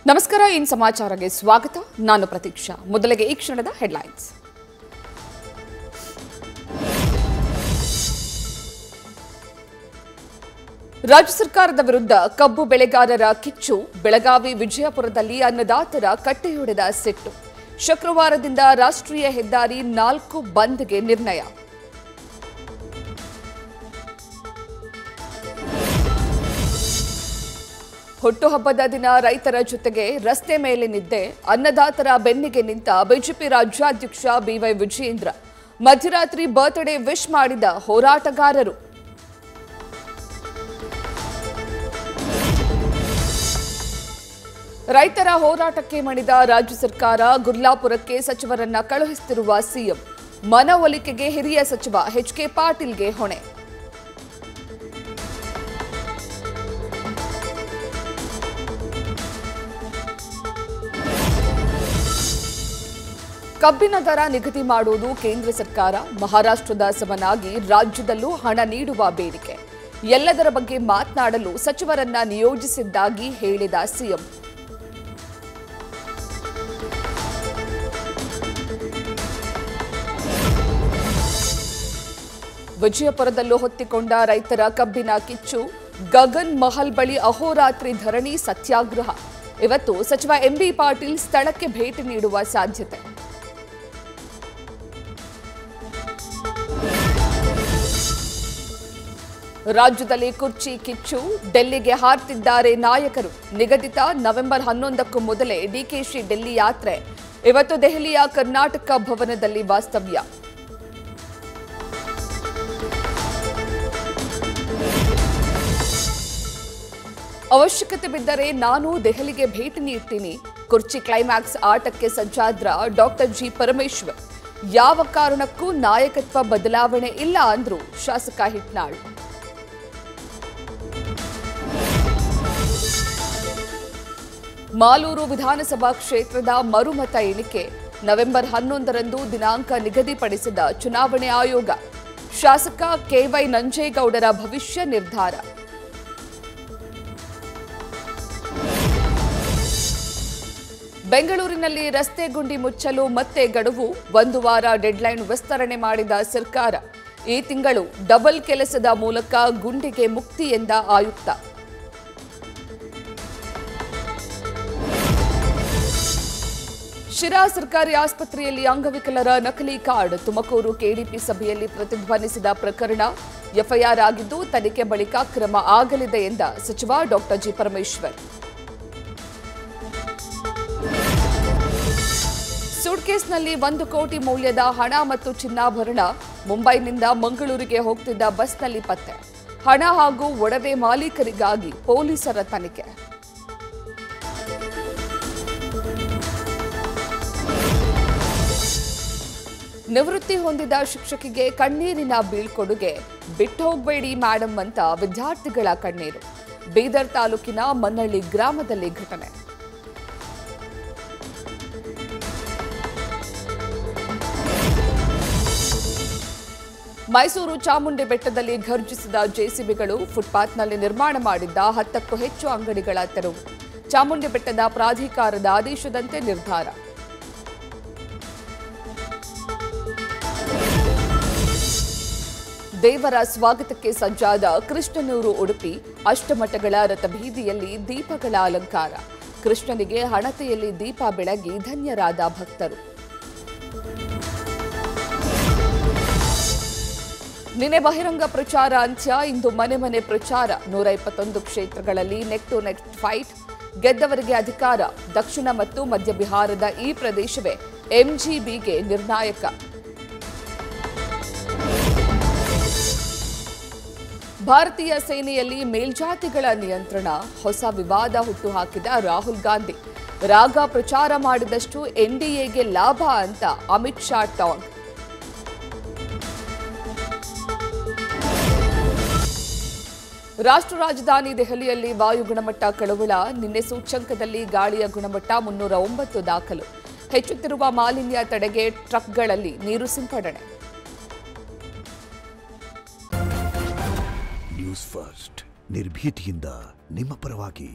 ನಮಸ್ಕಾರ, ಇನ್ ಸಮಾಚಾರಕ್ಕೆ ಸ್ವಾಗತ. ನಾನು ಪ್ರತೀಕ್ಷಾ. ಮೊದಲಿಗೆ ಈ ಕ್ಷಣದ ಹೆಡ್ಲೈನ್ಸ್. ರಾಜ್ಯ ಸರ್ಕಾರದ ವಿರುದ್ಧ ಕಬ್ಬು ಬೆಳೆಗಾರರ ಕಿಚ್ಚು. ಬೆಳಗಾವಿ ವಿಜಯಪುರದಲ್ಲಿ ಅನ್ನದಾತರ ಕಟ್ಟೆಯೊಡೆದ ಸಿಟ್ಟು. ಶುಕ್ರವಾರದಿಂದ ರಾಷ್ಟ್ರೀಯ ಹೆದ್ದಾರಿ 4 ಬಂದ್ಗೆ ನಿರ್ಣಯ. ಹುಟ್ಟುಹಬ್ಬದ ದಿನ ರೈತರ ಜೊತೆಗೆ ರಸ್ತೆ ಮೇಲೆ ನಿದ್ದೆ. ಅನ್ನದಾತರ ಬೆನ್ನಿಗೆ ನಿಂತ ಬಿಜೆಪಿ ರಾಜ್ಯಾಧ್ಯಕ್ಷ ಬಿವೈ ವಿಜಯೇಂದ್ರ. ಮಧ್ಯರಾತ್ರಿ ಬರ್ತ್ಡೇ ವಿಶ್ ಮಾಡಿದ ಹೋರಾಟಗಾರರು. ರೈತರ ಹೋರಾಟಕ್ಕೆ ಮಣಿದ ರಾಜ್ಯ ಸರ್ಕಾರ ಗುರ್ಲಾಪುರಕ್ಕೆ ಸಚಿವರನ್ನ ಕಳುಹಿಸುತ್ತಿರುವ ಸಿಎಂ. ಮನವೊಲಿಕೆಗೆ ಹಿರಿಯ ಸಚಿವ ಎಚ್.ಕೆ. ಪಾಟೀಲ್ಗೆ ಹೊಣೆ. ಕಬ್ಬಿನ ದರ ನಿಗದಿ ಮಾಡುವುದು ಕೇಂದ್ರ ಸರ್ಕಾರ. ಮಹಾರಾಷ್ಟ್ರದ ಸಮನಾಗಿ ರಾಜ್ಯದಲ್ಲೂ ಹಣ ನೀಡುವ ಬೇಡಿಕೆ. ಎಲ್ಲದರ ಬಗ್ಗೆ ಮಾತನಾಡಲು ಸಚಿವರನ್ನ ನಿಯೋಜಿಸಿದ್ದಾಗಿ ಹೇಳಿದ ಸಿಎಂ. ವಿಜಯಪುರದಲ್ಲೂ ಹೊತ್ತಿಕೊಂಡ ರೈತರ ಕಬ್ಬಿನ ಕಿಚ್ಚು. ಗಗನ್ ಮಹಲ್ ಬಳಿ ಅಹೋರಾತ್ರಿ ಧರಣಿ ಸತ್ಯಾಗ್ರಹ. ಇವತ್ತು ಸಚಿವ ಎಂಬಿ ಪಾಟೀಲ್ ಸ್ಥಳಕ್ಕೆ ಭೇಟಿ ನೀಡುವ ಸಾಧ್ಯತೆ. ರಾಜ್ಯದಲ್ಲಿ ಕುರ್ಚಿ ಕಿಚ್ಚು. ಡೆಲ್ಲಿಗೆ ಹಾರ್ತಿದ್ದಾರೆ ನಾಯಕರು. ನಿಗದಿತ ನವೆಂಬರ್ 11ಕ್ಕೂ ಮೊದಲೇ ಡಿಕೆಶಿ ಡೆಲ್ಲಿ ಯಾತ್ರೆ. ಇವತ್ತು ದೆಹಲಿಯ ಕರ್ನಾಟಕ ಭವನದಲ್ಲಿ ವಾಸ್ತವ್ಯ. ಅವಶ್ಯಕತೆ ಬಿದ್ದರೆ ನಾನು ದೆಹಲಿಗೆ ಭೇಟಿ ನೀಡ್ತೀನಿ. ಕುರ್ಚಿ ಕ್ಲೈಮ್ಯಾಕ್ಸ್ ಆಟಕ್ಕೆ ಸಜ್ಜಾದ್ರ ಡಾಕ್ಟರ್ ಜಿ ಪರಮೇಶ್ವರ್. ಯಾವ ಕಾರಣಕ್ಕೂ ನಾಯಕತ್ವ ಬದಲಾವಣೆ ಇಲ್ಲ ಅಂದ್ರು ಶಾಸಕ ಹಿಟ್ನಾಳ್. ಮಾಲೂರು ವಿಧಾನಸಭಾ ಕ್ಷೇತ್ರದ ಮರುಮತ ಎಣಿಕೆ. ನವೆಂಬರ್ 11ರಂದು ದಿನಾಂಕ ನಿಗದಿಪಡಿಸಿದ ಚುನಾವಣೆ ಆಯೋಗ. ಶಾಸಕ ಕೆವೈ ನಂಜೇಗೌಡರ ಭವಿಷ್ಯ ನಿರ್ಧಾರ. ಬೆಂಗಳೂರಿನಲ್ಲಿ ರಸ್ತೆ ಗುಂಡಿ ಮುಚ್ಚಲು ಮತ್ತೆ ಗಡುವು. 1 ವಾರ ಡೆಡ್ಲೈನ್ ವಿಸ್ತರಣೆ ಮಾಡಿದ ಸರ್ಕಾರ. ಈ ತಿಂಗಳು ಡಬಲ್ ಕೆಲಸದ ಮೂಲಕ ಗುಂಡಿಗೆ ಮುಕ್ತಿ ಎಂದ ಆಯುಕ್ತ. ಶಿರಾ ಸರ್ಕಾರಿ ಆಸ್ಪತ್ರೆಯಲ್ಲಿ ಅಂಗವಿಕಲರ ನಕಲಿ ಕಾರ್ಡ್. ತುಮಕೂರು ಕೆಡಿಪಿ ಸಭೆಯಲ್ಲಿ ಪ್ರತಿಧ್ವನಿಸಿದ ಪ್ರಕರಣ. ಎಫ್ಐಆರ್ ಆಗಿದ್ದು ತನಿಖೆ ಬಳಿಕ ಕ್ರಮ ಆಗಲಿದೆ ಎಂದ ಸಚಿವ ಡಾಕ್ಟರ್ ಜಿ ಪರಮೇಶ್ವರ್. ಸೂಟ್ಕೇಸ್ನಲ್ಲಿ 1 ಕೋಟಿ ಮೌಲ್ಯದ ಹಣ ಮತ್ತು ಚಿನ್ನಾಭರಣ. ಮುಂಬೈನಿಂದ ಮಂಗಳೂರಿಗೆ ಹೋಗ್ತಿದ್ದ ಬಸ್ನಲ್ಲಿ ಪತ್ತೆ. ಹಣ ಹಾಗೂ ಒಡವೆ ಮಾಲೀಕರಿಗಾಗಿ ಪೊಲೀಸರ ತನಿಖೆ. ನಿವೃತ್ತಿ ಹೊಂದಿದ ಶಿಕ್ಷಕಿಗೆ ಕಣ್ಣೀರಿನ ಬೀಳ್ಕೊಡುಗೆ. ಬಿಟ್ಟೋಗ್ಬೇಡಿ ಮೇಡಮ್ ಅಂತ ವಿದ್ಯಾರ್ಥಿಗಳ ಕಣ್ಣೀರು. ಬೀದರ್ ತಾಲೂಕಿನ ಮನ್ನಳ್ಳಿ ಗ್ರಾಮದಲ್ಲಿ ಘಟನೆ. ಮೈಸೂರು ಚಾಮುಂಡಿ ಬೆಟ್ಟದಲ್ಲಿ ಘರ್ಜಿಸಿದ ಜೆಸಿಬಿಗಳು. ಫುಟ್ಪಾತ್ನಲ್ಲಿ ನಿರ್ಮಾಣ ಮಾಡಿದ್ದ 10ಕ್ಕೂ ಹೆಚ್ಚು ಅಂಗಡಿಗಳ ತೆರವು. ಚಾಮುಂಡಿ ಬೆಟ್ಟದ ಪ್ರಾಧಿಕಾರದ ಆದೇಶದಂತೆ ನಿರ್ಧಾರ. ದೇವರ ಸ್ವಾಗತಕ್ಕೆ ಸಜ್ಜಾದ ಕೃಷ್ಣನೂರು ಉಡುಪಿ. ಅಷ್ಟಮಠಗಳ ರಥಬೀದಿಯಲ್ಲಿ ದೀಪಗಳ ಅಲಂಕಾರ. ಕೃಷ್ಣನಿಗೆ ಹಣತೆಯಲ್ಲಿ ದೀಪ ಬೆಳಗಿ ಧನ್ಯರಾದ ಭಕ್ತರು. ನಿನ್ನೆ ಬಹಿರಂಗ ಪ್ರಚಾರ ಅಂತ್ಯ. ಇಂದು ಮನೆ ಮನೆ ಪ್ರಚಾರ. 121 ಕ್ಷೇತ್ರಗಳಲ್ಲಿ ನೆಕ್ ಟು ನೆಕ್ ಫೈಟ್. ಗೆದ್ದವರಿಗೆ ಅಧಿಕಾರ. ದಕ್ಷಿಣ ಮತ್ತು ಮಧ್ಯ ಬಿಹಾರದ ಈ ಪ್ರದೇಶವೇ ಎಂಜಿಬಿಗೆ ನಿರ್ಣಾಯಕ. ಭಾರತೀಯ ಸೇನೆಯಲ್ಲಿ ಮೇಲ್ಜಾತಿಗಳ ನಿಯಂತ್ರಣ. ಹೊಸ ವಿವಾದ ಹುಟ್ಟುಹಾಕಿದ ರಾಹುಲ್ ಗಾಂಧಿ. ರಾಗ ಪ್ರಚಾರ ಮಾಡಿದಷ್ಟು ಎನ್ಡಿಎಗೆ ಲಾಭ ಅಂತ ಅಮಿತ್ ಶಾ ಟಾಂಗ್. ರಾಷ್ಟ್ರ ರಾಜಧಾನಿ ದೆಹಲಿಯಲ್ಲಿ ವಾಯು ಗುಣಮಟ್ಟ ಕಳವಳ. ನಿನ್ನೆ ಸೂಚ್ಯಂಕದಲ್ಲಿ ಗಾಳಿಯ ಗುಣಮಟ್ಟ 309 ದಾಖಲು. ಹೆಚ್ಚುತ್ತಿರುವ ಮಾಲಿನ್ಯ ತಡೆಗೆ ಟ್ರಕ್ಗಳಲ್ಲಿ ನೀರು ಸಿಂಪಡಣೆ. ನ್ಯೂಸ್ ಫಸ್ಟ್ ನಿರ್ಭೀತಿಯಿಂದ ನಿಮ್ಮ ಪರವಾಗಿ.